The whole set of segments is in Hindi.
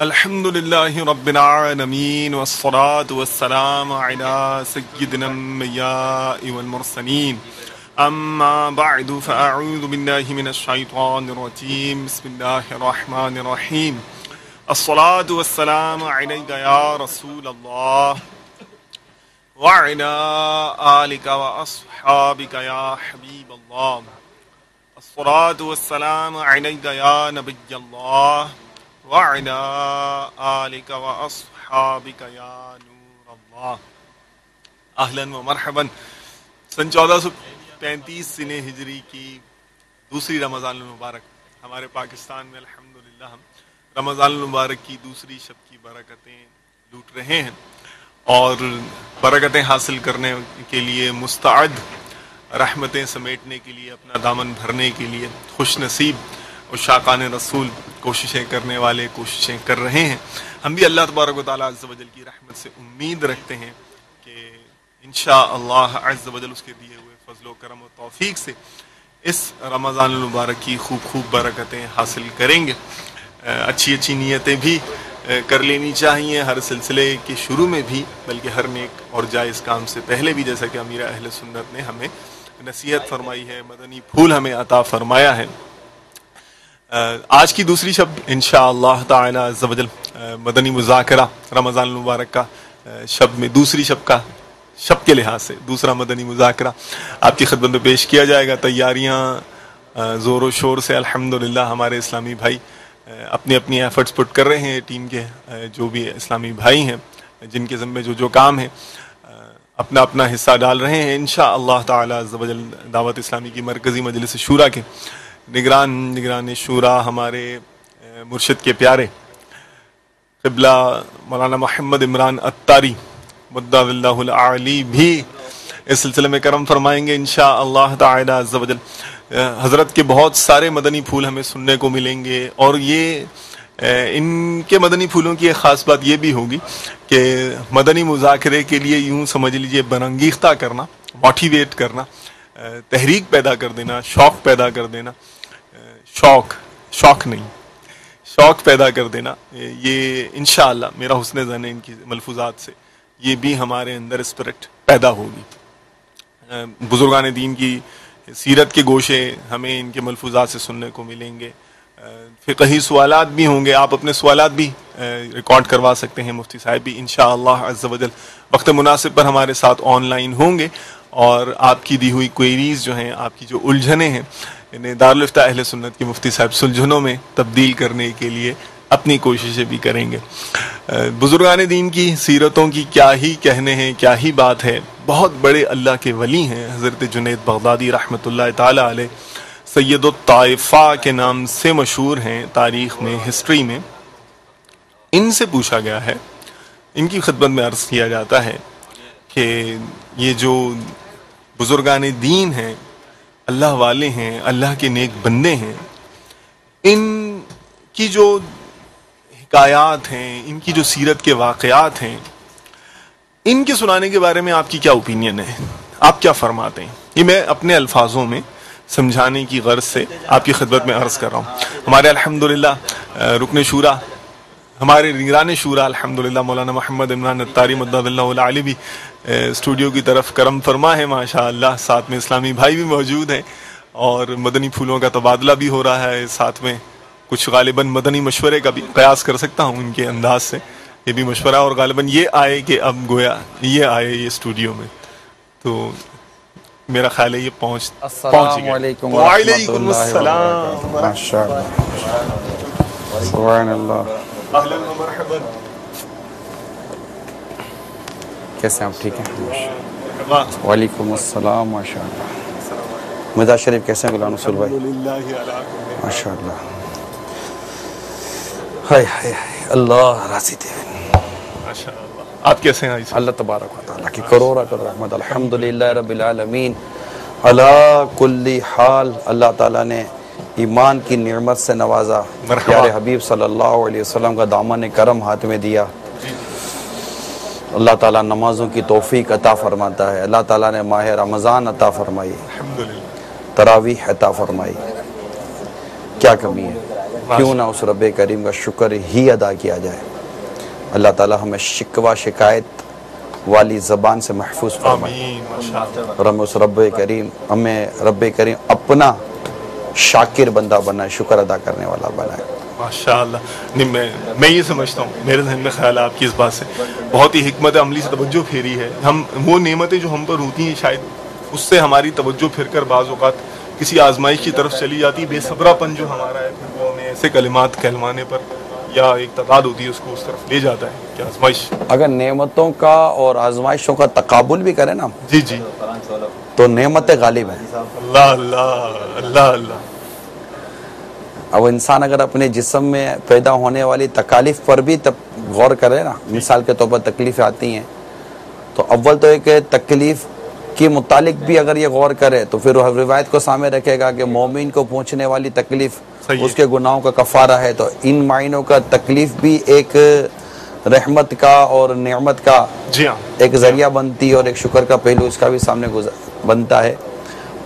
अल्हम्दुलिल्लाहि रब्बिल आलमीन वस्सलातु वस्सलामु अला सय्यिदिना अंबियाइ वल मुरसलीन अम्मा बअदु फअऊज़ु बिल्लाहि मिनश शैतानिर रजीम बिस्मिल्लाहिर रहमानिर रहीम अस्सलातु वस्सलामु अलैका या रसूलल्लाह व अला आलिका व अस्हाबिका या हबीबल्लाह अस्सलातु वस्सलामु अलैका या नबिय्यल्लाह वअला आलिका व अस्हाबिका या नूर अल्लाह। अहलन व मरहबन। सन 1435 सिने हिजरी की दूसरी रमज़ान मुबारक हमारे पाकिस्तान में अल्हम्दुलिल्लाह हम रमज़ान मुबारक की दूसरी शब की बरकतें लूट रहे हैं और बरकतें हासिल करने के लिए मुस्तअद, रहमतें समेटने के लिए, अपना दामन भरने के लिए खुश नसीब और शाकान रसूल कोशिशें करने वाले कोशिशें कर रहे हैं। हम भी अल्लाह तबारक व तआला अज़्ज़ व जल की रहमत से उम्मीद रखते हैं कि इंशाअल्लाह अज़्ज़ व जल उसके दिए हुए फजल व करम और तौफीक से इस रमज़ान मुबारक की खूब बरकतें हासिल करेंगे। अच्छी अच्छी नीयतें भी कर लेनी चाहिए हर सिलसिले के शुरू में भी, बल्कि हर नेक और जायज़ काम से पहले भी, जैसा कि अमीर अहले सुन्नत ने हमें नसीहत फरमाई है, मदनी फूल हमें अता फरमाया है। आज की दूसरी शब इंशाअल्लाह ताला अज़्ज़ व जल मदनी मुज़ाकरा रमज़ान मुबारक का शब में दूसरी शब का शब के लिहाज से दूसरा मदनी मुज़ाकरा आपकी खिदमत में पेश किया जाएगा। तैयारियां ज़ोर शोर से अल्हम्दुलिल्लाह हमारे इस्लामी भाई अपनी अपनी एफर्ट्स पुट कर रहे हैं। टीम के जो भी इस्लामी भाई हैं जिनके ज़म्मे जो काम है अपना अपना हिस्सा डाल रहे हैं। इंशाअल्लाह ताला अज़्ज़ व जल दावत इस्लामी की मरकज़ी मजलिस शूरा के निगरान शूरा हमारे मुर्शिद के प्यारे क़िबला मौलाना मोहम्मद इमरान अत्तारी मुद्दाविल्लाहुल आली भी इस सिलसिले में करम फरमाएंगे इंशाअल्लाह ताला अज़्ज़ व जल। हज़रत के बहुत सारे मदनी फूल हमें सुनने को मिलेंगे और ये इनके मदनी फूलों की एक ख़ास बात ये भी होगी कि मदनी मुज़ाकरे के लिए यूँ समझ लीजिए बरंगीख्ता करना, मोटिवेट करना, तहरीक पैदा कर देना, शौक़ पैदा कर देना, शौक़ नहीं शौक़ पैदा कर देना, ये इंशाअल्लाह मेरा हुस्न ज़न है इनकी मलफूज़ात से ये भी हमारे अंदर स्पिरिट पैदा होगी। बुजुर्गान दीन की सीरत के गोशे हमें इनके मलफूज़ात से सुनने को मिलेंगे। फ़िक़ही सवालात भी होंगे, आप अपने सवालात भी रिकॉर्ड करवा सकते हैं। मुफ्ती साहब भी इंशाअल्लाह अज़्ज़ व जल वक्त मुनासिब पर हमारे साथ ऑनलाइन होंगे और आपकी दी हुई क्वेरीज जो हैं, आपकी जो उलझने हैं, इन्हें दारुल इफ्ता अहले सुन्नत के मुफ्ती साहब सुलझनों में तब्दील करने के लिए अपनी कोशिशें भी करेंगे। बुजुर्गान दीन की सीरतों की क्या ही कहने हैं, क्या ही बात है। बहुत बड़े अल्लाह के वली हैं हज़रत जुनैद बगदादी रहमतुल्लाह ताला अलैह, सैयदुत ताइफ़ा के नाम से मशहूर हैं तारीख़ में, हिस्ट्री में। इनसे पूछा गया है, इनकी खिदमत में अर्ज़ किया जाता है कि ये जो बुजुर्गान दीन हैं, अल्लाह वाले हैं, अल्लाह के नेक बंदे हैं, इनकी जो हिकायात हैं, इनकी जो सीरत के वाक़यात हैं, इनके सुनाने के बारे में आपकी क्या ओपिनियन है, आप क्या फरमाते हैं? ये मैं अपने अल्फाजों में समझाने की गर्ज से आपकी खिदमत में अर्ज़ कर रहा हूँ। हमारे अल्हम्दुलिल्लाह रुकन शूरा, हमारे निगरान शूरा अल्हम्दुलिल्लाह मौलाना मोहम्मद इमरान अत्तारी मुद्दाविल्लाहुल आली भी स्टूडियो की तरफ करम फरमा है माशाअल्लाह। साथ में इस्लामी भाई भी मौजूद हैं और मदनी फूलों का तबादला भी हो रहा है। साथ में कुछ गालिबन मदनी मशवरे का भी कयास कर सकता हूँ इनके अंदाज से, ये भी मशवरा और गालिबन ये आए कि अब गोया ये आए ये स्टूडियो में, तो मेरा ख्याल है ये पहुँच अस्सलामुअलैकुम वालेकुम अस्सलाम। अहलन व मरहबन। कैसे आप? ठीक हैं? वालेकुम अस्सलाम माशाअल्लाह। मिदा शरीफ कैसे हैं गुलाम रसूल भाई? माशाअल्लाह। हाय हाय अल्लाह राज़ी थे माशाअल्लाह। आप कैसे हैं? अल्लाह तबारक व तआला की करोड़ा करोड़ रहमत। अल्हम्दुलिल्लाह रब्बिल आलमीन अला कुल्ली हाल। अल्लाह ताला ने ईमान की नेमत से नवाजा, प्यारे हबीब सल्लल्लाहु अलैहि वसल्लम का दामन करम हाथ में दिया। अल्लाह ताला नमाजों की तौफीक अता फरमाता है। अल्लाह ताला ने माह रमज़ान अता फरमाई, तरावीह अता फरमाई। क्या कमी है? क्यों ना उस रब करीम का शुक्र ही अदा किया जाए। अल्लाह ताला हमें शिकवा शिकायत वाली ज़बान से महफूज फरमाए और हमें उस रब करीम अपना शाकिर बंदा बनाए, शुक्र अदा करने वाला बनाए। माशाअल्लाह। नहीं, मैं ये समझता हूँ, मेरे जहन में ख्याल है आपकी इस बात से बहुत ही हिकमत अमली से तवज्जो फेरी है। हम वो नेमतें जो हम पर होती हैं शायद उससे हमारी तवज्जो फिर कर बाज़ औक़ात किसी आजमाइश की तरफ चली जाती है। बेसब्रापन जो हमारा है फिर वो हमें ऐसे कलिमात कहलवाने पर या एक तादाद होती है उसको उस तरफ ले जाता है कि आजमाइश। अगर नेमतों का और आजमाइशों का तकाबुल भी करें ना जी जी तो नेमतें गालिब हैं। अल्लाह अल्लाह अल्लाह अल्लाह। अब इंसान अगर अपने जिस्म में पैदा होने वाली तकालीफ पर भी गौर करे ना, मिसाल के तौर पर तकलीफ़ें आती हैं तो अव्वल तो एक तकलीफ़ के मुतालिक भी अगर ये गौर करे तो फिर रिवायत को सामने रखेगा कि मोमिन को पहुँचने वाली तकलीफ़ उसके गुनाहों का कफ़ारा है। तो इन मायनों का तकलीफ़ भी एक रहमत का और नेमत का एक ज़रिया बनती है और एक शुक्र का पहलू इसका भी सामने बनता है।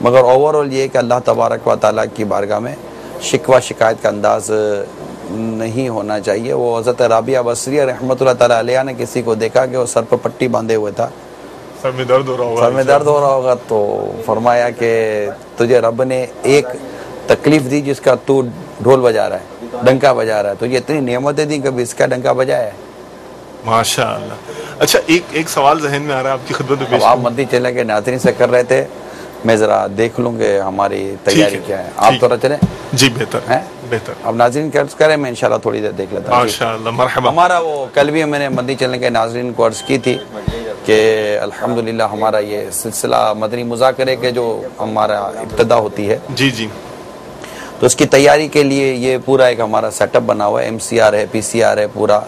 मगर ओवरऑल ये कि अल्लाह तबारक व तआला की बारगाह में शिकवा शिकायत का अंदाज़ नहीं होना चाहिए। वो हज़रत राबिया बसरी रहमतुल्लाह तआला अलैहा ने किसी को देखा कि वो सर पर पट्टी बांधे हुए था, सर में दर्द हो रहा होगा तो फरमाया कि तुझे रब ने एक तकलीफ़ दी जिसका तू ढोल बजा रहा है, डंका बजा रहा है, तुझे इतनी नेमतें दी कभी इसका डंका बजाया है। माशाअल्लाह। अच्छा, एक सवाल जहन में आ रहा है आपकी खिदमत में पेश। आप मदनी चैनल के नाज़रीन से कर रहे थे, मैं ज़रा देख लूँगे हमारी तैयारी क्या है। आप थोड़ा चलें जी, बेहतर है बेहतर। अब नाज़रीन कर्ज करें, मैं इंशाल्लाह थोड़ी देर देख लेता हूँ। माशाअल्लाह, मरहबा। हमारा वो कल भी मैंने मदनी चैनल के नाज़रीन को अर्ज़ की थी कि अल्हम्दुलिल्लाह हमारा ये सिलसिला मदनी मुज़ाकरे के जो हमारा इब्तिदा होती है जी जी, तो उसकी तैयारी के लिए ये पूरा एक हमारा सेटअप बना हुआ है। MCR है, PCR है, पूरा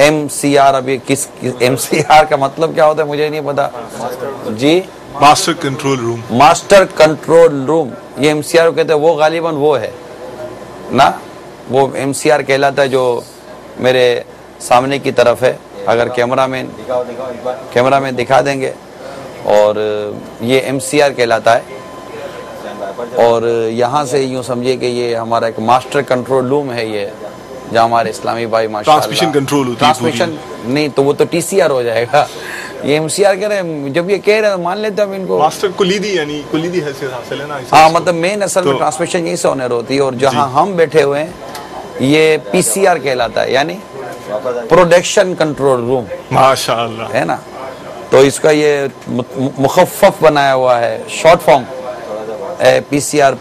MCR। अभी किस MCR का मतलब क्या होता है मुझे नहीं पता जी। Master control room. Master control room, ये MCR कहते हैं। वो गालिबन वो है ना, वो MCR कहलाता है जो मेरे सामने की तरफ है। अगर कैमरा में दिखा देंगे, और ये MCR कहलाता है। और यहाँ से यूँ समझिए कि ये हमारा एक मास्टर कंट्रोल रूम है, ये जहाँ हमारे इस्लामी भाई माशाअल्लाह ट्रांसमिशन कंट्रोल होती है। ट्रांसमिशन नहीं तो वो तो TCR हो जाएगा। ये MCR कह रहे हैं, जब ये कह रहे हैं मान लेते हैं हम इनको मास्टर कुलीदी, यानी कुलीदी हैसियत हासिल है ना। हाँ, मतलब मेन असल में ट्रांसमिशन यहीं से होने होती है। और जहाँ हम बैठे हुए हैं ये PCR कहलाता है, यानी प्रोडक्शन कंट्रोल रूम। माशाअल्लाह, है ना। तो इसका ये मुखफ़्फ़फ बनाया हुआ है, short form PCR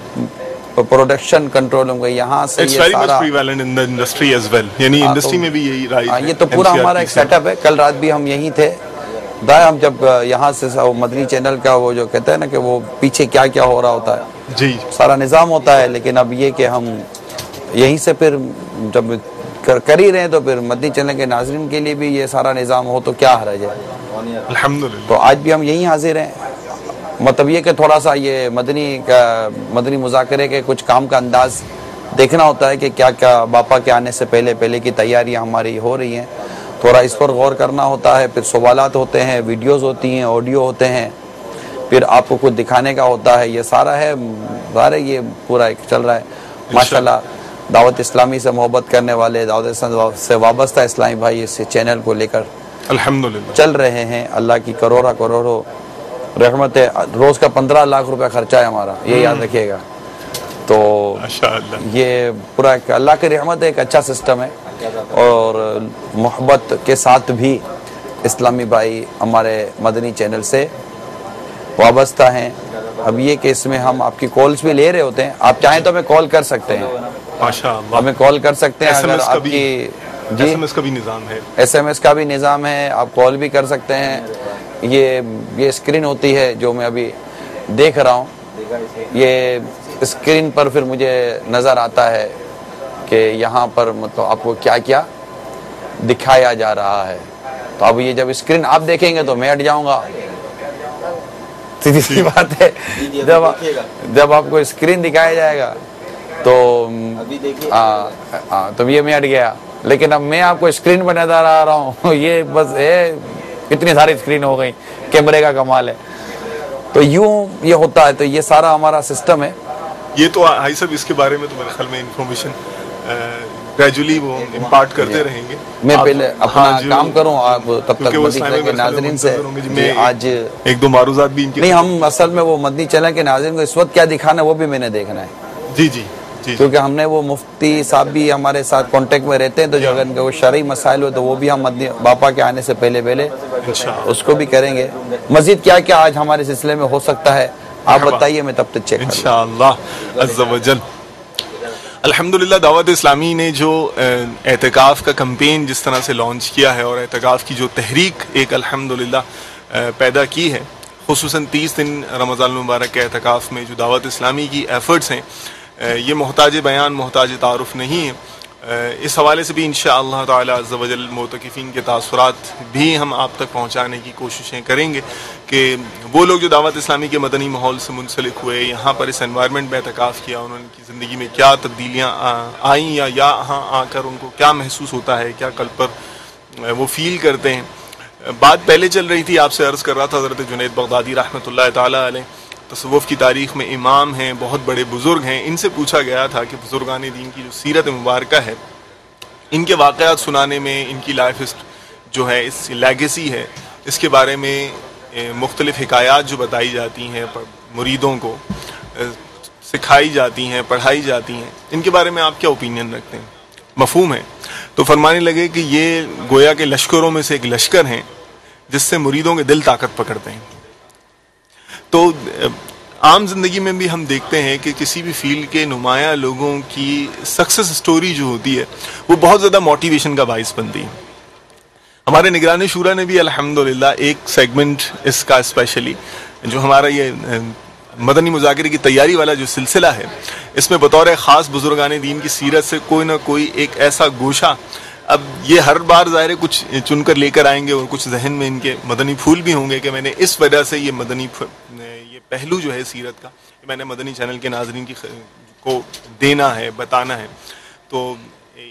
production control room. यहाँ से ये सारा in the industry as well, यानी इंडस्ट्री में भी यही राइट है। ये तो पूरा हमारा एक सेटअप है। कल रात भी हम यहीं थे। हम जब यहाँ से मदनी चैनल का वो जो कहते हैं ना कि वो पीछे क्या क्या हो रहा होता है जी, सारा सारा निज़ाम होता है। लेकिन अब ये कि हम यहीं से फिर जब कर ही रहे हैं तो फिर मदनी चैनल के नाज़रीन के लिए भी ये सारा निज़ाम हो तो क्या हर्ज है। अल्हम्दुलिल्लाह। तो आज भी हम यहीं हाजिर हैं। मतलब ये कि थोड़ा सा ये मदनी मुज़ाकरे के कुछ काम का अंदाज़ देखना होता है कि क्या क्या बापा के आने से पहले की तैयारियाँ हमारी हो रही हैं। थोड़ा इस पर गौर करना होता है। फिर सवालात होते हैं, वीडियोस होती हैं, ऑडियो होते हैं, फिर आपको कुछ दिखाने का होता है। ये सारा है, सारे ये पूरा एक चल रहा है माशाल्लाह। दावत इस्लामी से मोहब्बत करने वाले, दावत से वाबस्ता इस्लामी भाई इस चैनल को लेकर अल्हम्दुलिल्लाह चल रहे हैं। अल्लाह की करोड़ों रहमत है। रोज़ का 15 लाख रुपया खर्चा है हमारा, ये याद रखिएगा। तो ये पूरा एक अल्लाह की रहमत है, एक अच्छा सिस्टम है। और मोहब्बत के साथ भी इस्लामी भाई हमारे मदनी चैनल से वाबस्ता हैं। अब ये कि इसमें हम आपकी कॉल्स भी ले रहे होते हैं। आप चाहें तो हमें कॉल कर सकते हैं, माशाअल्लाह हमें कॉल कर सकते हैं। अगर आपकी जी SMS का भी निज़ाम है, SMS का भी निज़ाम है, आप कॉल भी कर सकते हैं। ये स्क्रीन होती है जो मैं अभी देख रहा हूँ, ये स्क्रीन पर फिर मुझे नज़र आता है कि यहाँ पर मतलब आपको क्या क्या दिखाया जा रहा है। तो अब ये जब स्क्रीन आप देखेंगे तो मैं हट जाऊँगा, सीधी सी बात है। जब आपको स्क्रीन दिखाया जाएगा तो तो ये मैं हट गया। लेकिन अब मैं आपको स्क्रीन पर नजर आ रहा हूँ, ये बस है, इतनी सारी स्क्रीन हो गई, कैमरे का कमाल है। तो यूं ये होता है। तो ये सारा हमारा सिस्टम है। ये तो भाई साहब इसके बारे में तो मेरे ख्याल में इंफॉर्मेशन ग्रेजुअली वो इम्पार्ट करते रहेंगे। मैं पहले अपना काम करूं, आप तब तक मदनी चैनल के नाज़रीन से आज एक दो मारूज़ात भी इनके नहीं, हम असल में वो मदनी चैनल के नाज़रीन को इस वक्त क्या दिखाना है वो भी मैंने देखना है। जी जी जी, क्योंकि हमने वो मुफ्ती साहब भी हमारे साथ कांटेक्ट में रहते हैं, तो जो अगर इनके वो शरई मसाइल हो तो वो भी हम मदनी बापा के आने से पहले उसको भी करेंगे। मजीद क्या क्या आज हमारे सिलसिले में हो सकता है आप बताइए, मैं तब तक चेक इंशाअल्लाह अज़्ज़ा वजल। अल्हम्दुलिल्लाह दावत इस्लामी ने जो एहतिकाफ का कैंपेन जिस तरह से लॉन्च किया है और एहतिकाफ की जो तहरीक एक अल्हम्दुलिल्लाह पैदा की है, खुसूसन 30 दिन रमज़ान मुबारक के एहतिकाफ में जो दावत इस्लामी की एफ़र्ट्स हैं, ये मोहताज बयान मोहताज तारुफ नहीं है। इस हवाले से भी इंशाअल्लाह ताला अज़्ज़ा वजल मोतकिफ़ीन के तासुरात भी हम आप तक पहुँचाने की कोशिशें करेंगे कि वो लोग जो दावत इस्लामी के मदनी माहौल से मुंसलिक हुए, यहाँ पर इस एनवायरनमेंट में एहतिकाफ किया, उनकी ज़िंदगी में क्या तब्दीलियाँ आईं या यहाँ आकर उनको क्या महसूस होता है, क्या कल पर वो फ़ील करते हैं। बात पहले चल रही थी, आपसे अर्ज़ कर रहा था हज़रत जुनैद बगदादी रहमतुल्लाह ताला अलैह तसव्वुफ़ की तारीख़ में इमाम हैं, बहुत बड़े बुज़ुर्ग हैं। इनसे पूछा गया था कि बुज़ुर्गान दीन की जो सीरत मुबारक है, इनके वाक़यात सुनाने में, इनकी लाइफ जो है, इस लेगेसी है, इसके बारे में मुख्तलिफ़ हिकायात जो बताई जाती हैं, मुरीदों को सिखाई जाती हैं, पढ़ाई जाती हैं, इनके बारे में आप क्या ओपिनियन रखते हैं? मफ़हूम है? तो फरमाने लगे कि ये गोया के लश्करों में से एक लश्कर हैं जिससे मुरीदों के दिल ताकत पकड़ते हैं। तो आम ज़िंदगी में भी हम देखते हैं कि किसी भी फील्ड के नुमाया लोगों की सक्सेस स्टोरी जो होती है वो बहुत ज़्यादा मोटिवेशन का बाइस बनती है। हमारे निगरानी शूरा ने भी अल्हम्दुलिल्लाह एक सेगमेंट इसका स्पेशली जो हमारा ये मदनी मुज़ाकिरे की तैयारी वाला जो सिलसिला है, इसमें बतौर ख़ास बुज़ुर्गान दीन की सीरत से कोई ना कोई एक ऐसा गोशा, अब ये हर बार ज़ाहिर कुछ चुनकर लेकर आएंगे और कुछ जहन में इनके मदनी फूल भी होंगे कि मैंने इस वजह से ये ये पहलू जो है सीरत का मैंने मदनी चैनल के नाज़रीन को देना है, बताना है। तो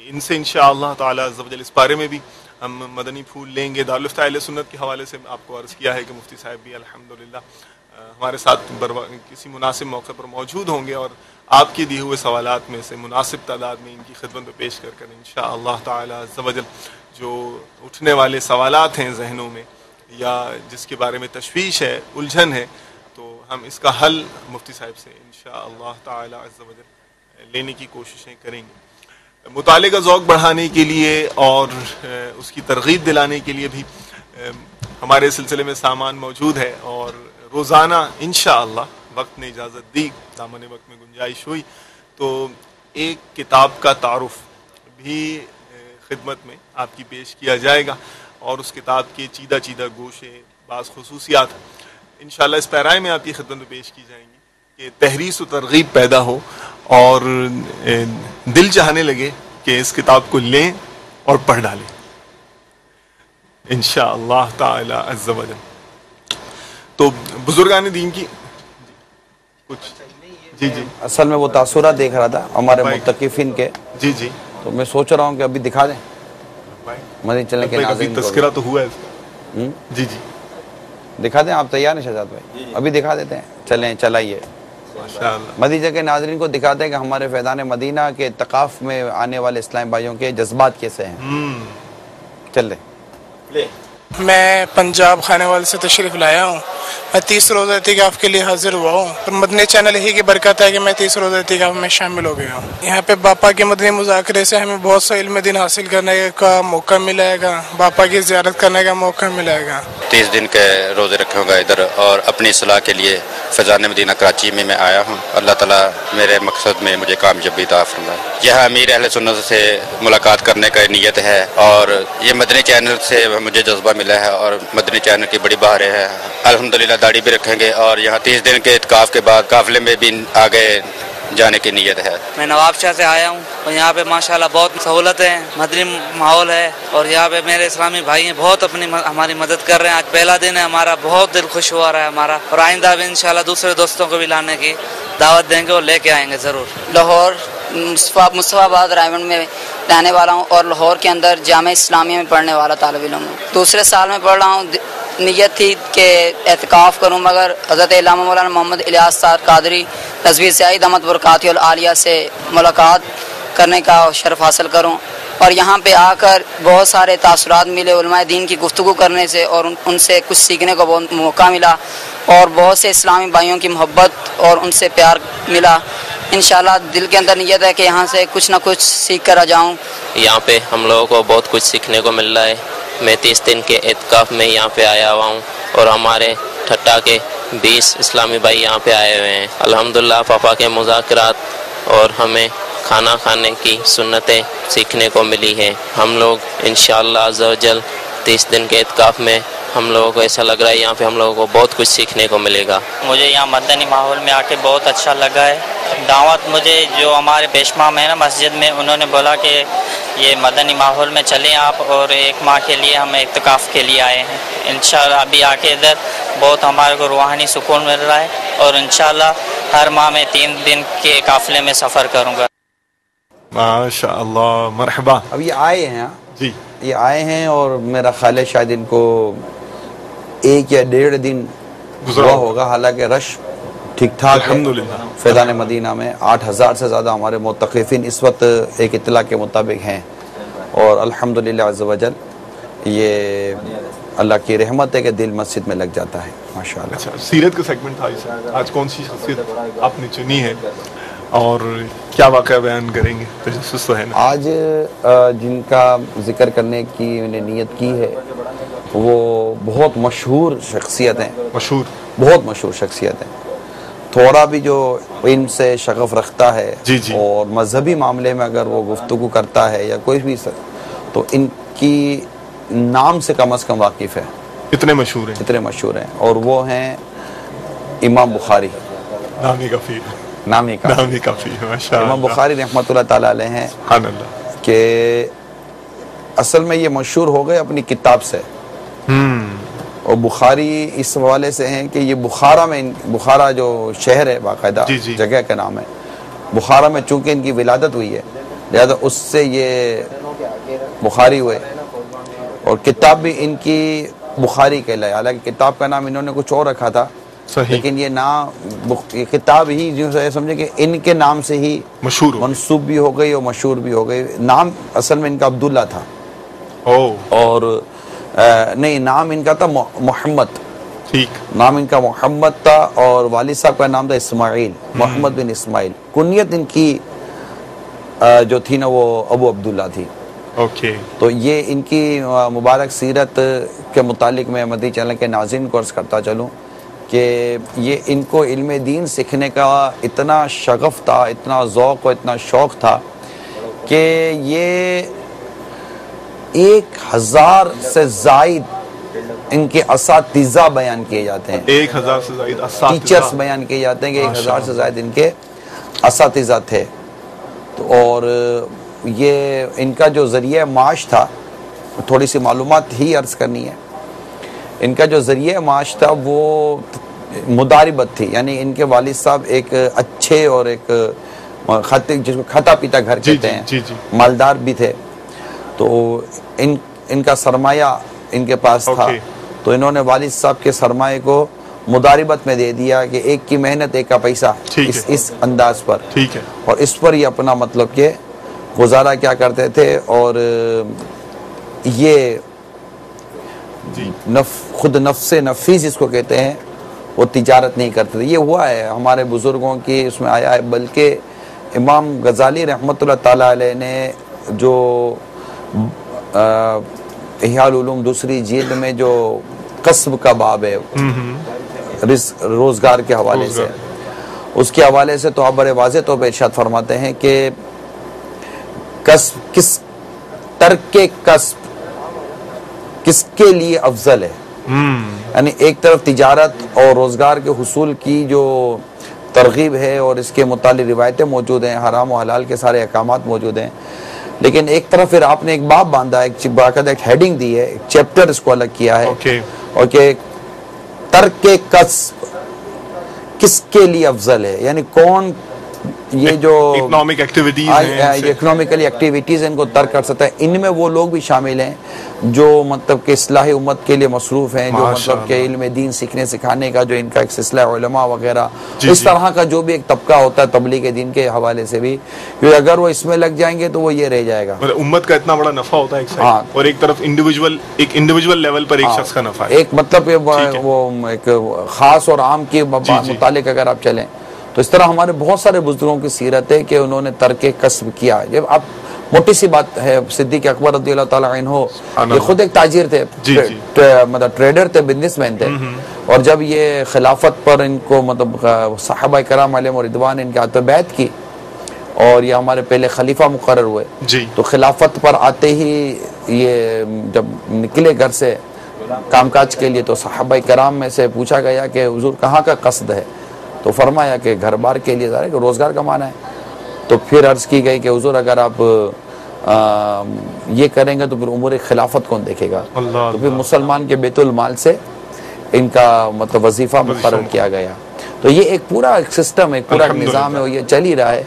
इनसे इंशाअल्लाह ताला अज़्ज़ा वजल इस बारे में भी हम मदनी फूल लेंगे। दारुल इफ्ता अहले सुन्नत के हवाले से आपको अर्ज़ किया है कि मुफ्ती साहब भी अल्हम्दुलिल्लाह हमारे साथ किसी मुनासिब मौके पर मौजूद होंगे और आपके दिए हुए सवालात में से मुनासिब तादाद में इनकी खिदमत में पेश कर इंशाअल्लाह ताला अज़्ज़ा वजल जो उठने वाले सवालात हैं जहनों में या जिसके बारे में तशवीश है, उलझन है, तो हम इसका हल मुफ्ती साहब से इंशाअल्लाह ताला अज़्ज़ा वजल लेने की कोशिशें करेंगे। मुताले का ज़ौक़ बढ़ाने के लिए और उसकी तरग़ीब दिलाने के लिए भी हमारे सिलसिले में सामान मौजूद है और रोज़ाना इंशाअल्लाह वक्त ने इजाज़त दी, दामन वक्त में गुंजाइश हुई तो एक किताब का तारुफ भी खिदमत में आपकी पेश किया जाएगा और उस किताब के चीदा चीदा गोशे, बाज़ खुसूसियात इंशाअल्लाह इस पैराए में आपकी खिदमत में पेश की जाएंगी कि तहरीस व तरग़ीब पैदा हो और दिल चाहने लगे कि इस किताब को लें और पढ़ डालें इंशाअल्लाह ताला अज़्ज़ा वजल। तो बुजुर्गान दीन की कुछ जी जी असल में वो तासुरा देख रहा था हमारे मुत्तकिफिन के, जी जी, तो मैं सोच रहा हूँ कि अभी दिखा दें मदनी चैनल के नाज़रीन को। तज़किरा तो हुआ है जी जी, दिखा दें। आप तैयार हैं शहजाद भाई? अभी दिखा देते हैं, चलें चलाइए। मदनी चैनल के नाज़रीन को दिखाते हैं कि हमारे फैज़ान मदीना के तकाफ में आने वाले इस्लामी भाइयों के जज्बात कैसे हैं। चल ले। मैं पंजाब खानेवाल से तशरीफ़ लाया हूँ। मैं 30 रोज़ एतिकाफ़ के लिए हाजिर हुआ हूँ और मदनी चैनल ही की बरकत है कि मैं 30 रोज़ एतिकाफ़ में शामिल हो गया हूँ। यहाँ पे बापा के मदनी मुज़ाकरे से हमें बहुत सा इल्म दिन हासिल करने का मौका मिलेगा, बापा की ज़ियारत करने का मौका मिलेगा। 30 दिन के रोज़े रखूँगा इधर और अपनी सलाह के लिए फैज़ान मदीना कराची में मैं आया हूँ। अल्लाह ताला मेरे मकसद में मुझे कामयाबी अता फरमाए। यह अमीर अहले सुन्नत से मुलाकात करने का नीयत है और ये मदनी चैनल से मुझे जज्बा मिला है और मदनी चैनल की बड़ी बहारें हैं। अल्हम्दुलिल्लाह दाढ़ी भी रखेंगे और यहाँ 30 दिन के इत्काफ के बाद काफिले में भी आगे जाने की नीयत है। मैं नवाबशाह से आया हूँ और यहाँ पे माशाल्लाह बहुत सहूलत है, मदनी माहौल है और यहाँ पे मेरे इस्लामी भाई हैं बहुत हमारी मदद कर रहे हैं। आज पहला दिन है हमारा, बहुत दिल खुश हुआ रहा है हमारा और आइंदा भी इंशाल्लाह दूसरे दोस्तों को भी लाने की दावत देंगे और लेके आएंगे ज़रूर। लाहौर मुस्तफ़ाबाद रायमंड में रहने वाला हूँ और लाहौर के अंदर जामे इस्लामिया में पढ़ने वाला तालिब इल्म हूँ। दूसरे साल में पढ़ रहा हूँ। नीयत थी कि एतकाफ़ करूँ मगर हज़रत इल्लामा मौलाना मोहम्मद इलियास साहब कादरी तज़वीर ज़ाहिद अहमद बरकाती अल आलिया से मुलाकात करने का शर्फ हासिल करूं। और यहाँ पे आकर बहुत सारे तासुरात मिले उलमाए दीन की गुफ्तगू करने से, और उनसे कुछ सीखने को बहुत मौका मिला, और बहुत से इस्लामी भाइयों की मोहब्बत और उनसे प्यार मिला। इंशाल्लाह दिल के अंदर नियत है कि यहाँ से कुछ ना कुछ सीख कर आ जाऊँ। यहाँ पे हम लोगों को बहुत कुछ सीखने को मिल रहा है। मैं 30 दिन के एतकाफ़ में यहाँ पे आया हुआ हूँ, और हमारे ठट्टा के 20 इस्लामी भाई यहाँ पे आए हुए हैं। अल्हम्दुलिल्लाह पापा के मुज़ाकरात और हमें खाना खाने की सुन्नतें सीखने को मिली हैं। हम लोग इंशाअल्लाह अज़्ज़ा वजल 30 दिन के एतकाफ़ में हम लोगों को ऐसा लग रहा है यहाँ पे हम लोगों को बहुत कुछ सीखने को मिलेगा। मुझे यहाँ मदनी माहौल में आके बहुत अच्छा लगा है। दावत मुझे जो हमारे पेशमाम है ना मस्जिद में, उन्होंने बोला कि ये मदनी माहौल में चलें आप, और 1 माह के लिए हम इत्तिकाफ़ के लिए आए हैं। इंशाअल्लाह अभी आके इधर बहुत हमारे को रूहानी सुकून मिल रहा है, और इंशाअल्लाह हर माह में 3 दिन के काफ़िले में सफ़र करूँगा। माशाअल्लाह, मरहबा। अब ये आए हैं जी, ये आए हैं, और मेरा ख्याल है शायद इनको 1 या 1.5 दिन हुआ होगा। हालांकि रश ठीक ठाक है फैज़ान मदीना में। 8000 से ज़्यादा हमारे मुतक़िफ़िन इस वक्त एक इत्तला के मुताबिक हैं, और अल्हम्दुलिल्लाह अज़्ज़ा वजल ये अल्लाह की रहमत है कि दिल मस्जिद में लग जाता है माशाअल्लाह। अच्छा, सीरत का सेगमेंट था इस आज कौन सी शख्सियत आपने चुनी है और क्या वाक़या बयान करेंगे? तजस्सुस तो है ना। आज जिनका जिक्र करने की मैंने नीयत की है वो बहुत मशहूर शख्सियत हैं, बहुत मशहूर शख्सियत हैं। थोड़ा भी जो इनसे शगफ रखता है जी जी। और मजहबी मामले में अगर वो गुफ्तगू करता है या कोई भी तो इनकी नाम से कम वाकिफ़ है। इतने मशहूर हैं, इतने मशहूर हैं, और वो हैं इमाम बुखारी। नामी काफ़ी इमाम बुखारी रहमतुल्लाह ताला अलैह हैं कि असल में ये मशहूर हो गए अपनी किताब से। और बुखारी इस हवाले से हैं कि ये बुखारा जो शहर है बाकायदा जगह का नाम है, बुखारा में चूंकि इनकी विलादत हुई है लिहाजा उससे ये बुखारी हुए, और किताब भी इनकी बुखारी कहलाई। हालांकि किताब का नाम इन्होंने कुछ और रखा था, लेकिन ये ये किताब ही जो है समझे कि इनके नाम से ही मशहूर मंसूब भी हो गई और मशहूर भी हो गई। नाम असल में इनका अब्दुल्ला था, और नहीं, नाम इनका था मोहम्मद। ठीक, नाम इनका मोहम्मद था, और वालिद साहब का नाम था इस्माइल, मोहम्मद बिन इस्माइल। कुनियत इनकी जो थी ना वो अबू अब्दुल्ला थी। ओके, तो ये इनकी मुबारक सीरत के मुतालिक मैं मदनी चैनल के नाज़रीन को अर्ज़ करता चलूँ कि ये इनको इल्म दीन सीखने का इतना शगफ था, इतना ज़ौक़ और इतना शौक़ था कि ये 1000 से ज़ायद इनके असातिज़ा बयान किए जाते हैं। 1000 से ज़ायद टीचर्स बयान किए जाते हैं कि 1000 से ज़ायद इनके असातिज़ा थे। तो और ये इनका जो ज़रिया माश था, थोड़ी सी मालूमात ही अर्ज़ करनी है। इनका जो ज़रिया माश था वो मुदारिबत थी, यानी इनके वालिद साहब एक अच्छे और एक जिसको खाता पीता घर कहते हैं, मालदार भी थे। तो इनका सरमाया इनके पास था, तो इन्होंने वालिद साहब के सरमाए को मुदारिबत में दे दिया कि एक की मेहनत एक का पैसा, इस अंदाज पर। ठीक है, और इस पर ये अपना मतलब के गुजारा क्या करते थे। और ये खुद नफ्से नफीस जिसको कहते हैं वो तिजारत नहीं करते थे। ये हुआ है हमारे बुजुर्गों की उसमें आया है, बल्कि इमाम गजाली रहमतुल्लाह ताला अलैह ने जो इह्याउल उलूम दूसरी जिल्द में जो कस्ब का बाब है रोजगार के हवाले से, उसके हवाले से तो आप बड़े वाज़ेह तौर पर इरशाद फरमाते हैं कि कस्ब तर्के कस्ब किसके लिए अफजल है। यानी एक तरफ तिजारत और रोजगार के हुसूल की जो तरगीब है और इसके मुतालिक रिवायतें मौजूद हैं, हराम और हलाल के सारे अहकामात मौजूद हैं, लेकिन एक तरफ फिर आपने एक बाब बांधा है, एक बाकायदा एक हेडिंग दी है, एक चैप्टर इसको अलग किया है। और कि तर्के कस्ब किसके लिए अफजल है, यानी कौन ये जो इकोनॉमिक एक्टिविटीज इकोनॉमिकली एक्टिविटीज इनको तर्क कर सकता है। इनमें वो लोग भी शामिल हैं जो मतलब कि इस्लाही उम्मत के लिए मसरूफ हैं, जो मतलब के इल्म दीन सीखने सिखाने का जो इनका एक सिलसिला उलमा वगैरह, इस तरह का जो भी एक तबका होता है तबलीग दीन के हवाले से भी, क्योंकि अगर वो इसमें लग जाएंगे तो वो ये रह जाएगा। मतलब उम्मत का इतना बड़ा नफा होता है एक साइड, और एक तरफ इंडिविजुअल लेवल पर एक शख्स का नफा है। एक मतलब वो एक खास और आम के मुतालिक अगर आप चलें तो इस तरह हमारे बहुत सारे बुजुर्गों की सीरत है कि उन्होंने तर्के कस्ब किया। जब आप मोटी सी बात है, सिद्दीक अकबर रज़ियल्लाहु ताला अन्हु ये खुद एक ताजिर थे, मतलब ट्रेडर थे, बिजनेसमैन थे, और जब ये खिलाफत पर इनको मतलब सहाबा कराम अलैहिम रिदवान इनके हाथ पे बैत की और ये हमारे पहले खलीफा मुकर्रर हुए, तो खिलाफत पर आते ही ये जब निकले घर से कामकाज के लिए तो सहाबा कराम में से पूछा गया कि हुजूर कहाँ का कस्द है, तो फरमाया कि घर बार के लिए कि रोज़गार कमाना है। तो फिर अर्ज़ की गई कि हुजूर अगर आप ये करेंगे तो फिर उम्र खिलाफत कौन देखेगा, तो फिर मुसलमान के बैतुल माल से इनका मतलब वजीफ़ा मुकर्रर किया गया। तो ये एक पूरा एक सिस्टम, एक पूरा निज़ाम है, ये चल ही रहा है।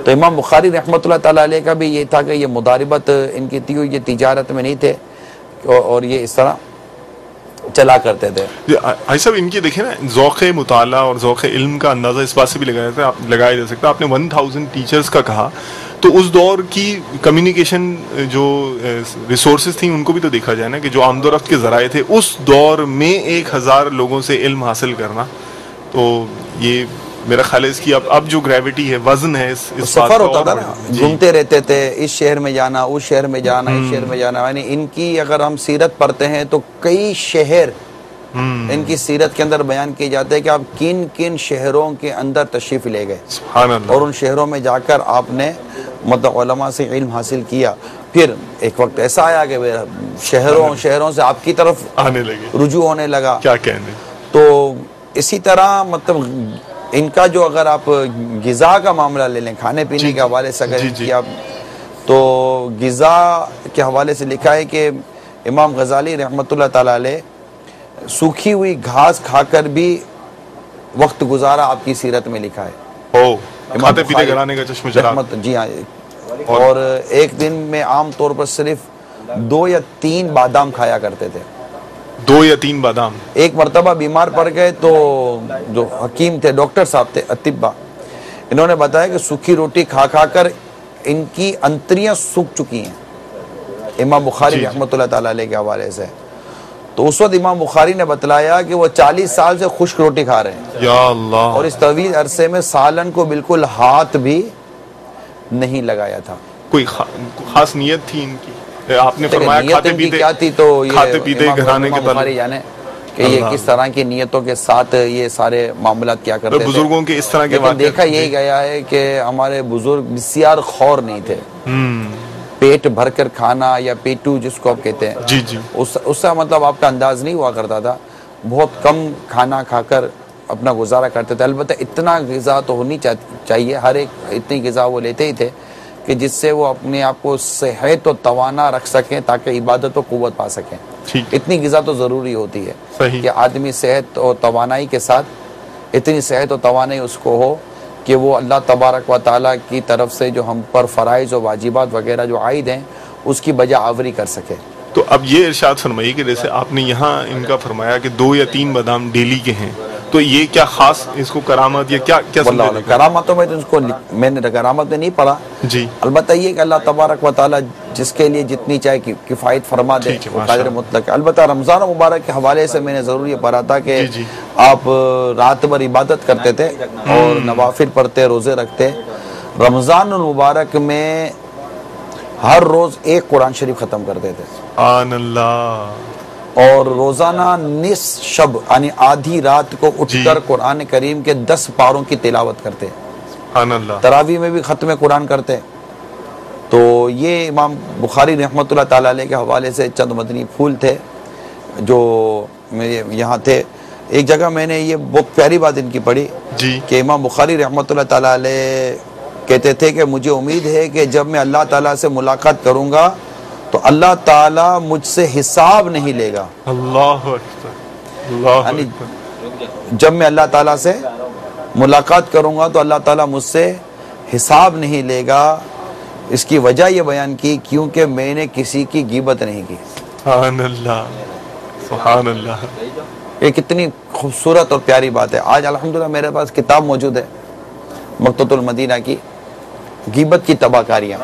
तो इमाम बुखारी रहमतुल्लाह ताला अलैह का भी ये था कि ये मुदारिबत इनकी थी, ये तिजारत में नहीं थे और ये इस तरह चला करते थे। भाई साहब इनकी देखें ना, ज़ौक़ मुताला और ज़ौक़ इल्म का अंदाज़ा इस बात से भी लगाया जा सकता है। आपने 1000 टीचर्स का कहा, तो उस दौर की कम्युनिकेशन जो रिसोर्सेज थी उनको भी तो देखा जाए ना, कि जो आमदोरफ्त के ज़राए थे उस दौर में 1000 लोगों से इल्म हासिल करना, तो ये मेरा ख्याल है इसकी अब जो ग्रेविटी है, वजन है, इस सफर होता था ना, घूमते रहते थे, इस शहर में जाना, उस शहर में जाना, इस शहर में जाना। यानी इनकी अगर हम सीरत पढ़ते हैं तो कई शहर इनकी सीरत के अंदर बयान किए जाते हैं कि आप किन किन शहरों के अंदर तशरीफ ले गए और उन शहरों में जाकर आपने मतलब उलमा से इल्म हासिल किया। फिर एक वक्त ऐसा आया कि शहरों से आपकी तरफ आने लगे, रुजू होने लगा। क्या कहने। तो इसी तरह मतलब इनका जो अगर आप गिज़ा का मामला ले लें, खाने पीने के हवाले से अगर आप, तो गिज़ा के हवाले से लिखा है कि इमाम गज़ाली रहमतुल्लाह ताला अलैह सूखी हुई घास खाकर भी वक्त गुजारा आपकी सीरत में लिखा है। खाते पीते घराने का चश्मचराग। जी हाँ, और एक दिन में आम तौर पर सिर्फ 2 या 3 बादाम खाया करते थे। 2 या 3 बादाम। एक मरतबा बीमार पड़ गए तो जो हकीम थे, डॉक्टर साहब थे, अतिब्बा, इन्होंने बताया कि सूखी रोटी खा खा कर इनकी अंतरियां सूख चुकी हैं। इमाम बुखारी रहमतुल्लाह ताला अलैह के हवाले से। तो उस वक्त इमाम बुखारी ने बतलाया कि वो 40 साल से खुश्क रोटी खा रहे हैं, या अल्लाह, और इस तवील अरसे में सालन को बिल्कुल हाथ भी नहीं लगाया था। कोई खास नियत थी इनकी? आपने फरमाया खाते पीते क्या थी, तो ये खाते पीते घराने के बुखारी जाने कि ये किस तरह की नियतों के साथ ये सारे मामला क्या करते थे। बुजुर्गों के इस तरह के बात देखा यही गया है कि हमारे बुजुर्ग बिस्यार खौर नहीं थे। पेट भर कर खाना या पेटू जिसको आप कहते हैं, जी जी, उसका मतलब आपका अंदाज नहीं हुआ करता था। बहुत कम खाना खाकर अपना गुजारा करते थे। अलबत्ता इतना ग़िज़ा तो होनी चाहिए, हर एक इतनी ग़िज़ा वो लेते ही थे कि जिससे वो अपने आप को सेहत और तवाना रख सकें ताकि इबादत और क़ुव्वत पा सकें। इतनी ग़िज़ा तो ज़रूरी होती है कि आदमी सेहत और तवानाई के साथ, इतनी सेहत और तवानाई उसको हो कि वो अल्लाह तबारक व तआला की तरफ से जो हम पर फ़राइज़ और वाजिबात वगैरह जो आयद हैं उसकी बजा आवरी कर सके। तो अब ये इरशाद फरमाइए कि जैसे आपने यहाँ इनका फरमाया कि 2 या 3 बादाम डेली के हैं, तो ये क्या खास इसको करामत या क्या करामतों में तो इसको मैंने करामत में नहीं पढ़ा जी। अलबत्ता ये कि अल्लाह तबारक व तआला जिसके लिए जितनी चाहे किफ़ायत फरमा दे, वो कादिर मुतलक है। अलबत्ता रमज़ान मुबारक के हवाले से मैंने ज़रूर ये पढ़ा था कि आप रात भर इबादत करते थे और नवाफिल पढ़ते, रोज़े रखते। रमज़ान मुबारक में हर रोज़ एक कुरान शरीफ ख़त्म करते थे और रोज़ाना निस्फ शब यानी आधी रात को उठकर कुरान करीम के 10 पारों की तिलावत करते। तरावी में भी ख़त्म कुरान करते। तो ये इमाम बुखारी रहमतुल्लाह ताला अलैह के हवाले से चंद मदनी फूल थे जो मेरे यहाँ थे। एक जगह मैंने ये बहुत प्यारी बात इनकी पढ़ी कि इमाम बुखारी रहमतुल्लाह ताला अलैह कहते थे कि मुझे उम्मीद है कि जब मैं अल्लाह ताला से मुलाकात करूँगा तो अल्लाह ताला मुझसे हिसाब नहीं लेगा। अल्लाह अल्लाह, जब मैं अल्लाह ताला से मुलाकात करूँगा तो अल्लाह ताला मुझसे हिसाब नहीं लेगा। इसकी वजह ये बयान की क्योंकि मैंने किसी की गीबत नहीं की। सुभान अल्लाह, सुभान अल्लाह। ये कितनी खूबसूरत और प्यारी बात है। आज अल्हम्दुलिल्लाह मेरे पास किताब मौजूद है मक्ततुल मदीना की, गीबत की तबाहकारियाँ।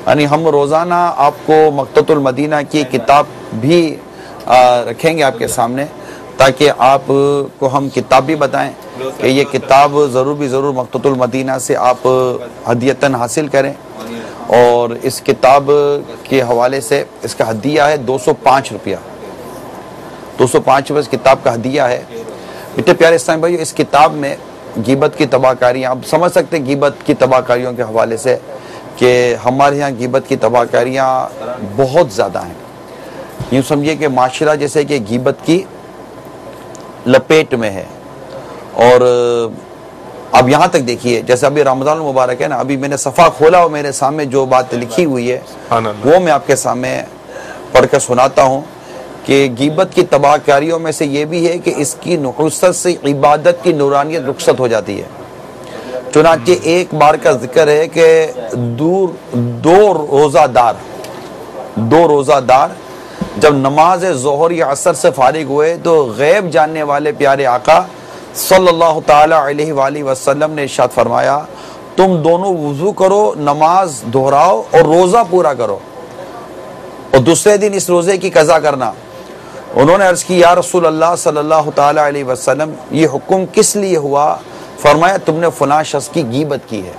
यानी हम रोज़ाना आपको मक्ततुल मदीना की किताब भी रखेंगे आपके सामने, ताकि आपको हम किताब भी बताएं कि ये किताब ज़रूर मक्ततुल मदीना से आप हदियतन हासिल करें। और इस किताब के हवाले से इसका हदिया है 205 रुपया, 205 रुपये इस किताब का हदिया है। इतने प्यारे इस्लामी भाई, इस किताब में गीबत की तबाहकारियाँ, आप समझ सकते हैं गीबत की तबाहकारियों के हवाले से कि हमारे यहाँ गीबत की तबाहकारियाँ बहुत ज़्यादा हैं। यूँ समझिए कि माशरा जैसे कि गीबत की लपेट में है। और अब यहाँ तक देखिए, जैसे अभी रमज़ान मुबारक है ना, अभी मैंने सफ़ा खोला और मेरे सामने जो बात लिखी हुई है वो मैं आपके सामने पढ़ कर सुनाता हूँ कि गीबत की तबाहकारियों में से ये भी है कि इसकी नुहूसत से इबादत की नूरानियत रुखसत हो जाती है। चुनांचे एक बार का जिक्र है कि दो रोज़ादार जब नमाज ज़ोहर या असर से फारिग हुए तो गैब जानने वाले प्यारे आका सल्लल्लाहु ताला अलैहि वसल्लम ने इरशाद फरमाया, तुम दोनों वुज़ू करो, नमाज दोहराओ और रोज़ा पूरा करो और दूसरे दिन इस रोज़े की कज़ा करना। उन्होंने अर्ज़ की, या रसूल अल्लाह सल्लल्लाहु ताला अलैहि वसल्लम, ये हुक्म किस लिए हुआ? फरमाया, तुमने फलां शख्स की गीबत की है।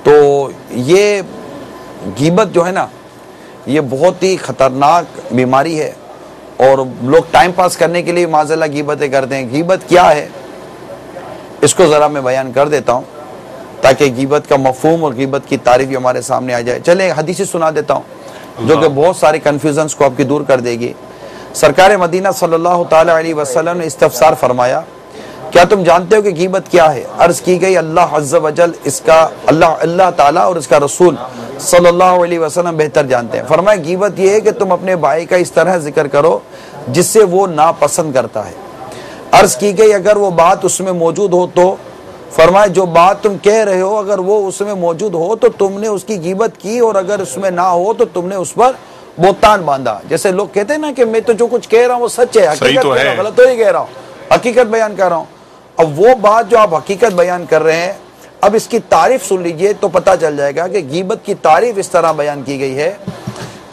तो ये गीबत जो है ना, ये बहुत ही ख़तरनाक बीमारी है और लोग टाइम पास करने के लिए माज़अल्लाह गीबतें करते हैं। गीबत क्या है इसको ज़रा मैं बयान कर देता हूँ ताकि गीबत का मफ़हूम और गीबत की तारीफ़ हमारे सामने आ जाए। चले हदीस सुना देता हूँ जो कि बहुत सारे कन्फ्यूजन्स को आपकी दूर कर देगी। सरकार मदीना सल्लल्लाहु ताला अलैहि वसल्लम ने इस्तफसार फरमाया, क्या तुम जानते हो कि गीबत क्या है? अर्ज़ की गई, अल्लाह अज़्ज़ा वजल इसका अल्लाह ताला और इसका रसूल सल्लल्लाहु अलैहि वसल्लम बेहतर जानते हैं। फरमाया, गीबत ये है कि तुम अपने भाई का इस तरह जिक्र करो जिससे वो नापसंद करता है। अर्ज़ की गई, अगर वो बात उसमें मौजूद हो तो? फरमाया, जो बात तुम कह रहे हो अगर वो उसमें मौजूद हो तो तुमने उसकी गीबत की, और अगर उसमें ना हो तो तुमने उस पर बोतान बांधा। जैसे लोग कहते हैं ना कि मैं तो जो कुछ कह रहा हूँ वो सच है, हकीकत तो है, गलत तो नहीं कह रहा हूँ, हकीकत बयान कर रहा हूँ। अब वो बात जो आप हकीकत बयान कर रहे हैं, अब इसकी तारीफ सुन लीजिए तो पता चल जाएगा कि गीबत की तारीफ इस तरह बयान की गई है,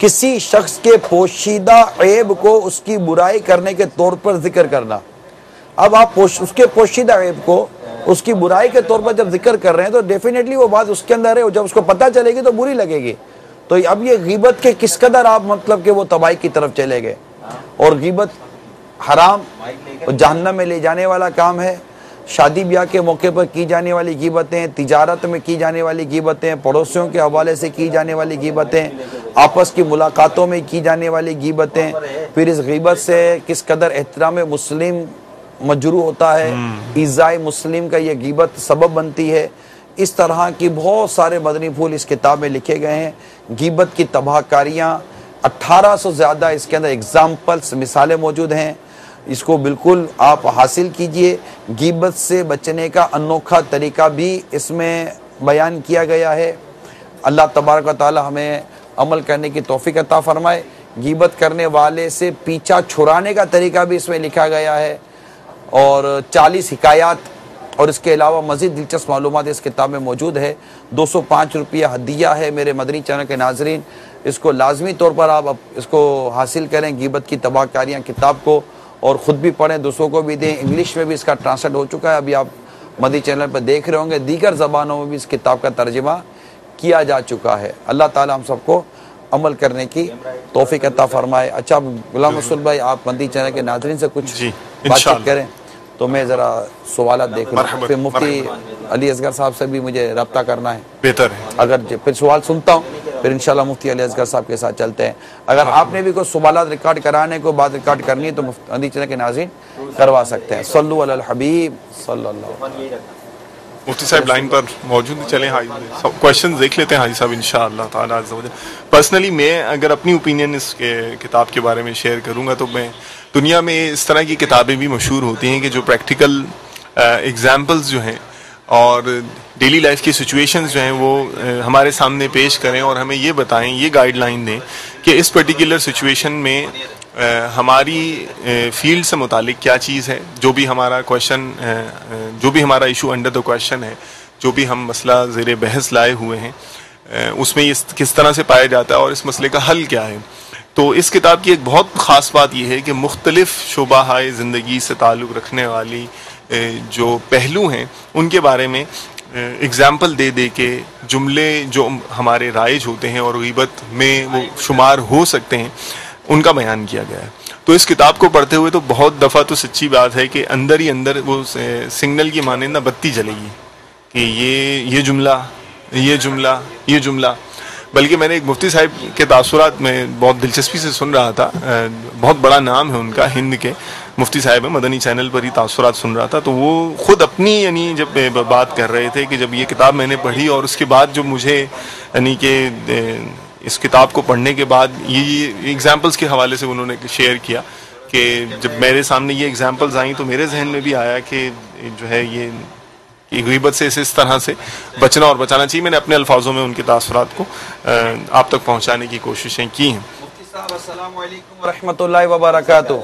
किसी शख्स के पोशीदा ऐब को उसकी बुराई करने के तौर पर जिक्र करना। अब आप उसके पोशीदा ऐब को उसकी बुराई के तौर पर जब जिक्र कर रहे हैं तो डेफिनेटली वो बात उसके अंदर है और जब उसको पता चलेगी तो बुरी लगेगी। तो अब ये गीबत के किस कदर आप मतलब कि वो तबाही की तरफ चले गए। और गीबत हराम और जहन्नम में ले जाने वाला काम है। शादी ब्याह के मौके पर की जाने वाली गीबतें, तिजारत में की जाने वाली गीबतें, पड़ोसियों के हवाले से की जाने वाली गीबतें, आपस की मुलाकातों में की जाने वाली गीबतें, फिर इस गीबत से किस कदर एहतराम मुस्लिम मजरू होता है, इज़ाए मुस्लिम का ये गीबत सबब बनती है। इस तरह की बहुत सारे मदनी फूल इस किताब में लिखे गए हैं। गीबत की तबाहकारियाँ 1800 से ज़्यादा इसके अंदर एग्जाम्पल्स, मिसालें मौजूद हैं। इसको बिल्कुल आप हासिल कीजिए। गीबत से बचने का अनोखा तरीका भी इसमें बयान किया गया है। अल्लाह तबारक व तआला हमें अमल करने की तौफीक अता फरमाए। गीबत करने वाले से पीछा छुड़ाने का तरीका भी इसमें लिखा गया है और 40 हिकायात और इसके अलावा मज़ीद दिलचस्प मालूमात इस किताब में मौजूद है। 205 रुपया हदिया है मेरे मदनी चैनल के नाजरीन। इसको लाजमी तौर पर आप इसको हासिल करें, गीबत की तबाहकारियाँ किताब को, और ख़ुद भी पढ़ें, दूसरों को भी दें। इंग्लिश में भी इसका ट्रांसलेट हो चुका है, अभी आप मदनी चैनल पर देख रहे होंगे। दीगर ज़बानों में भी इस किताब का तर्जुमा किया जा चुका है। अल्लाह ताला हम सबको अमल करने की तौफीक अता फरमाए। अच्छा गुलाम रसूल भाई, आप मदनी चैनल के नाज़रीन से कुछ बातचीत करें तो मैं ज़रा सवाल देख लूँ, फिर मुफ्ती अली असगर साहब से भी मुझे रब्ता करना है, बेहतर है। अगर फिर सवाल सुनता हूँ फिर इंशाल्लाह मुफ्ती अली असगर साहब के साथ चलते हैं। अगर आपने भी कोई सवालात रिकॉर्ड कराने को, बात रिकॉर्ड करनी है तो मदनी चैनल के नाज़रीन करवा सकते हैं। सल्लु अलल हबीब सल्लल्लाहु। मुफ्ती साहब लाइन पर मौजूद, चलें हाजी क्वेश्चन देख लेते हैं हाजी साहब इंशाअल्लाह ताला। पर्सनली मैं अगर अपनी ओपिनियन इस किताब के बारे में शेयर करूँगा तो मैं, दुनिया में इस तरह की किताबें भी मशहूर होती हैं कि जो प्रैक्टिकल एग्जाम्पल्स जो हैं और डेली लाइफ की सिचुएशंस जो हैं वो हमारे सामने पेश करें और हमें ये बताएं, ये गाइडलाइन दें कि इस पर्टिकुलर सिचुएशन में हमारी फील्ड से मुतालिक क्या चीज़ है, जो भी हमारा क्वेश्चन, जो भी हमारा इशू अंडर द क्वेश्चन है, जो भी हम मसला ज़ेर बहस लाए हुए हैं, उसमें ये किस तरह से पाया जाता है और इस मसले का हल क्या है। तो इस किताब की एक बहुत ख़ास बात यह है कि मुख्तलिफ़ शुबाहाए ज़िंदगी से ताल्लुक़ रखने वाली जो पहलू हैं उनके बारे में एग्ज़ाम्पल दे दे के जुमले जो हमारे राइज होते हैं और ग़ीबत में वो शुमार हो सकते हैं, उनका बयान किया गया है। तो इस किताब को पढ़ते हुए तो बहुत दफ़ा तो सच्ची बात है कि अंदर ही अंदर वो सिग्नल की मानिंदा बत्ती जलेगी कि ये जुमला, ये जुमला, ये जुमला। बल्कि मैंने एक मुफ्ती साहब के तासुरात में बहुत दिलचस्पी से सुन रहा था, बहुत बड़ा नाम है उनका, हिंद के मुफ्ती साहब है, मदनी चैनल पर ही तासुरात सुन रहा था। तो वो ख़ुद अपनी यानी जब बात कर रहे थे कि जब ये किताब मैंने पढ़ी और उसके बाद जो मुझे यानी कि इस किताब को पढ़ने के बाद ये एग्जाम्पल्स के हवाले से उन्होंने शेयर किया कि जब मेरे सामने ये एग्जाम्पल्स आई तो मेरे जहन में भी आया कि जो है ये ग़ीबत से इस तरह से बचना और बचाना चाहिए। मैंने अपने अल्फाजों में उनके तासुरात को आप तक पहुँचाने की कोशिशें की हैं। मुफ्ती साहब अस्सलाम वालेकुम व रहमतुल्लाहि व बरकातुहू।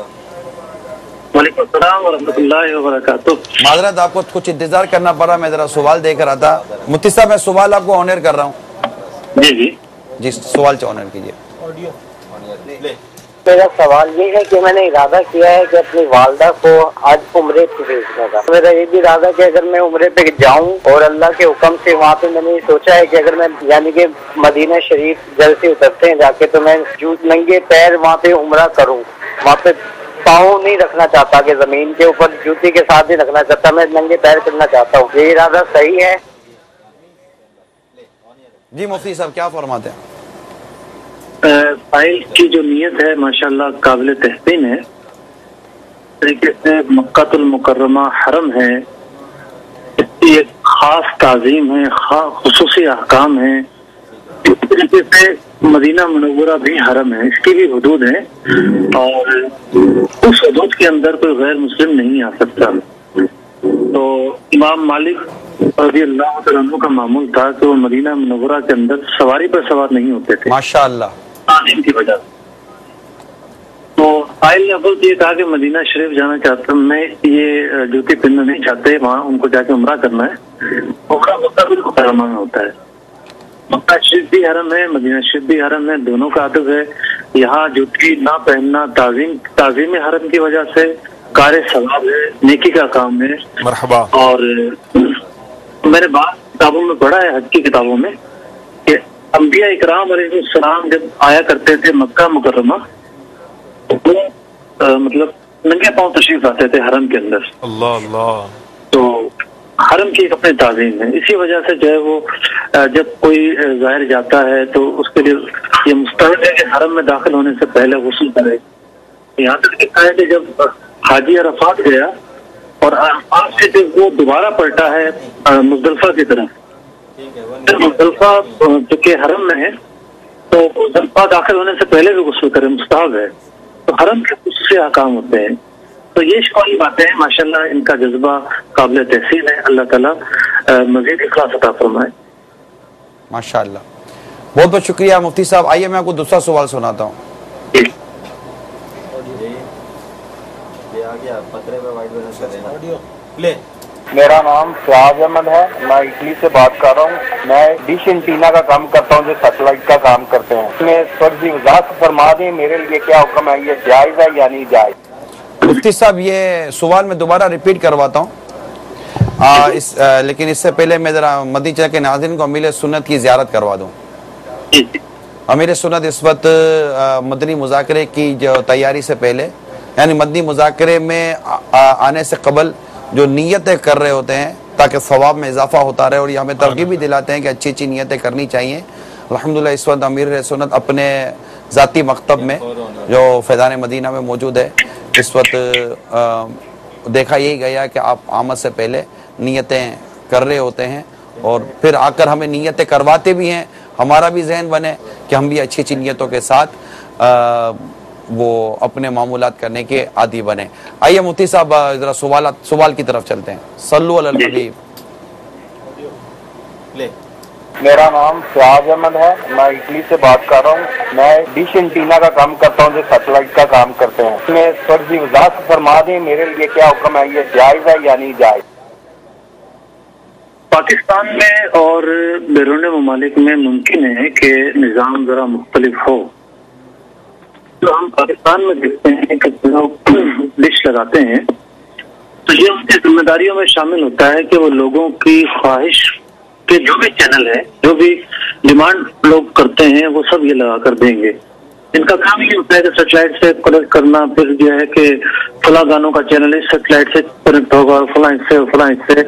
वालेकुम अस्सलाम व रहमतुल्लाहि व बरकातुहू। माजरत, आपको कुछ इंतजार करना पड़ा, मैं जरा सवाल देख रहा था। मुफ्ती साहब, मैं सवाल आपको ऑनर कर रहा हूँ। जी सवाल से ऑनर कीजिए। मेरा सवाल ये है कि मैंने इरादा किया है कि अपनी वालदा को आज उम्रे पे भेजने का। मेरा ये भी इरादा कि अगर मैं उम्रे पे जाऊं और अल्लाह के हुक्म से वहाँ पे मैंने सोचा है कि अगर मैं यानी कि मदीना शरीफ जल से उतरते हैं जाके तो मैं नंगे पैर वहाँ पे उम्रा करूँ। वहाँ पे पाँव नहीं रखना चाहता कि जमीन के ऊपर जूती के साथ नहीं रखना चाहता, मैं नंगे पैर करना चाहता हूँ। ये इरादा सही है? जी मुफ्ती साहब क्या फरमाते हैं? फाइल की जो नीयत है माशाल्लाह काबिल तहसीन है। तरीके से मक्कातुल मुकर्रमा हरम है, इसकी एक खास ताजीम है, खुसूसी अहकाम है। इस तरीके से मदीना मुनव्वरा भी हरम है, इसकी भी हुदूद है और उस हुदूद के अंदर कोई गैर मुस्लिम नहीं आ सकता। तो इमाम मालिक रज़ियल्लाहु तआला अन्हु का मामूल था कि वो मदीना मुनव्वरा के अंदर सवारी पर सवार नहीं होते थे, माशाअल्लाह, तालीम की वजह। तो फाइल ने अव्वल ये कहा कि मदीना शरीफ जाना चाहता हूँ मैं, ये जूती पहनना नहीं चाहते, वहाँ उनको जाके उम्रा करना है। उम्रा मक्का भी मुकर्रमा में होता है, मक्का शरीफ भी हरम है, मदीना शरीफ भी हरम है, दोनों का अदब है। यहाँ जूती ना पहनना ताजीम हरम की वजह से कार्य सवाब है, नेकी का काम है। मरहबा। और मैंने बात किताबों में पढ़ा है, हज की किताबों में, कि अंबिया इकराम अलैहिस्सलाम जब आया करते थे मक्का मुकर्रमा तो मतलब नंगे पांव तशरीफ आते थे हरम के अंदर। अल्लाह अल्लाह। तो हरम की एक अपनी ताज़ीम है, इसी वजह से जो है वो जब कोई ज़ाहिर जाता है तो उसके लिए ये मुस्तहब है कि हरम में दाखिल होने से पहले गुस्ल करे। यहाँ तक लिखा है कि जब हाजी अरफात गया और अरफात से जब वो दोबारा पलटा है मुज़दलिफा की तरफ, मुज़दलिफा चूंकि हरम में है तो मुज़दलिफा दाखिल होने से पहले भी गुस्ल करे, मुस्तहब है। तो हरम के खुसूसी अहकाम होते हैं। तो ये शिकवाली बातें हैं, माशाल्लाह इनका जज्बा काबिल तहसीन है। अल्लाह ताला मज़ीद इखलास अता फरमाए। माशाल्लाह, बहुत बहुत शुक्रिया मुफ्ती साहब। आइए मैं आपको दूसरा सवाल सुनाता हूँ। मेरा नाम फयाज अहमद है, मैं इटली से बात कर रहा हूँ। मैं डिश एंटीना का काम करता हूँ, जो सैटेलाइट का काम करते हैं। मैं फर्जी वजाहत फरमा दें मेरे लिए क्या हुक्म है, ये जायज़ है या नहीं जायज़? मुफ्ती साहब ये सवाल मैं दोबारा रिपीट करवाता हूँ, लेकिन इससे पहले मैं जरा मदनी चैनल के नाज़रीन को अमीर सुन्नत की ज़ियारत करवा दूँ। अमीर सुन्नत इस वक्त मदनी मुज़ाकरे की जो तैयारी से पहले, यानी मदनी मुज़ाकरे में आने से कबल जो नीयतें कर रहे होते हैं ताकि सवाब में इजाफा होता रहे, और ये हमें तरगीब भी दिलाते हैं कि अच्छी अच्छी नीयतें करनी चाहिए। अल्हम्दुलिल्लाह इस वक्त अमीर सुन्नत अपने ज़ाती मकतब में जो फैज़ान मदीना में मौजूद है, इस वक्त देखा यही गया कि आप आमद से पहले नीयतें कर रहे होते हैं और फिर आकर हमें नीयतें करवाते भी हैं। हमारा भी जहन बने कि हम भी अच्छी अच्छी नीयतों के साथ वो अपने मामूलात करने के आदी बने। आइए मुफ्ती साहब जरा सवाल की तरफ चलते हैं। सल्लु अलल हबीब। मेरा नाम फयाज अहमद है, मैं इटली से बात कर रहा हूँ। मैं डिश एंटीना का काम करता हूँ, जो सैटेलाइट का काम करते हैं। इसमें फर्जी वजाहत फरमा दें मेरे लिए क्या हुक्म है, ये जायज़ है या नहीं जायज़? पाकिस्तान में और बैरून ममालिक में मुमकिन है कि निज़ाम जरा मुख्तलिफ हो। तो हम पाकिस्तान में देखते हैं कि लोग डिश लगाते हैं तो ये उनकी जिम्मेदारियों में शामिल होता है कि वो लोगों की ख्वाहिश के जो भी चैनल है, जो भी डिमांड लोग करते हैं, वो सब ये लगा कर देंगे। इनका काम ये होता है कि सेटेलाइट से कनेक्ट करना, फिर यह है कि फला गानों का चैनल इस सेटेलाइट से कनेक्ट होगा और फला इससे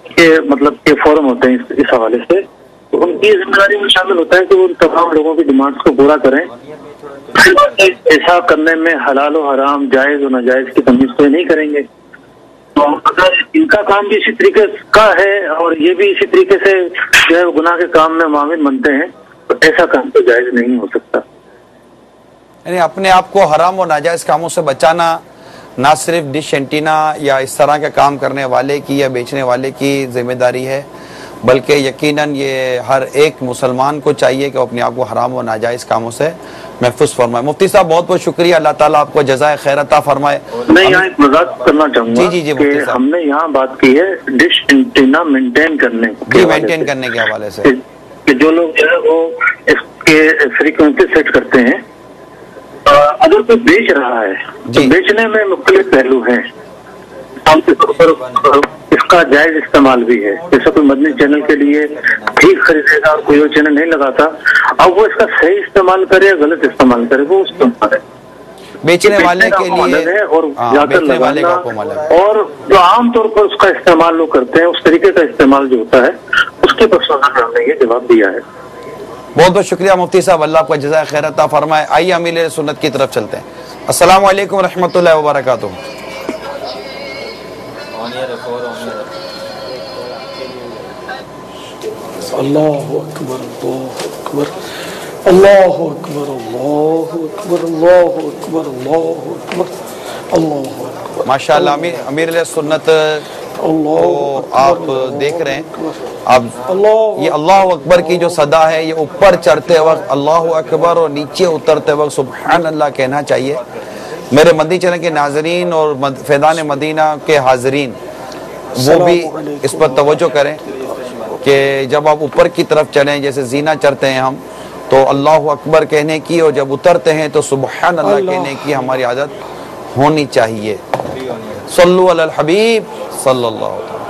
के मतलब के फॉरम होते हैं इस हवाले से। तो उनकी जिम्मेदारी में शामिल होता है कि वो तमाम लोगों की डिमांड्स को पूरा करें। ऐसा करने में हलाल और हराम, जायज और नाजायज की तमीज तो नहीं करेंगे। तो अगर इनका काम भी इसी तरीके का है और ये भी इसी तरीके से जो है गुनाह के काम में मामिल बनते हैं, तो ऐसा काम तो जायज नहीं हो सकता। यानी अपने आप को हराम और नाजायज कामों से बचाना ना सिर्फ डिश एंटीना या इस तरह का काम करने वाले की या बेचने वाले की जिम्मेदारी है, बल्कि यकीनन ये हर एक मुसलमान को चाहिए कि अपने आप को हराम और नाजायज कामों से महफूज फरमाए। मुफ्ती साहब बहुत बहुत शुक्रिया, अल्लाह ताला आपको जज़ाए खैर अता फरमाए। मैं यहाँ एक वज़ाहत करना चाहूँगा कि हमने यहाँ बात की है डिश एंटीना मेंटेन करने के हवाले से कि जो लोग जो है वो इसके फ्रीक्वेंसी सेट करते हैं, अगर कोई बेच रहा है तो बेचने में मुख्तलिफ पहलू हैं। इसका जायज इस्तेमाल भी है। जैसे कोई मदनी चैनल के लिए ठीक खरीदेगा और कोई और चैनल नहीं लगाता, अब वो इसका सही इस्तेमाल करे या गलत इस्तेमाल करे वो उसको है। बेचने वाले के लिए और जाकर लगाना और जो आमतौर पर उसका इस्तेमाल लोग करते हैं, उस तरीके का इस्तेमाल जो होता है उसके पर हमने ये जवाब दिया है। बहुत बहुत शुक्रिया मुफ्ती साहब, अल्लाह आपका जज़ाए खैर अता फरमाए। आइए अमीर सुन्नत की तरफ चलते हैं। अस्सलाम वालेकुम रहमतुल्लाहि व बरकातुहू। अल्लाहु अकबर, अल्लाहु अकबर, अल्लाहु अकबर, अल्लाहु अकबर, अल्लाहु अकबर, अल्लाहु अकबर। माशाअल्लाह अमीर सुन्नत तो आप देख रहे हैं, अब ये अल्लाह अकबर की जो सदा है, ये ऊपर चढ़ते वक्त अल्लाह अकबर और नीचे उतरते वक्त सुबहान अल्लाह कहना चाहिए। मेरे मदनी चैनल के नाजरीन और फैज़ान मदीना के हाजरीन वो भी इस पर तवज्जो करें कि जब आप ऊपर की तरफ चढ़ें, जैसे जीना चढ़ते हैं हम, तो अल्लाह अकबर कहने की, और जब उतरते हैं तो सुबहान अल्लाह कहने की हमारी आदत होनी चाहिए। सल्लु अलल हबीब सल्लल्लाहु अलैहि वसल्लम।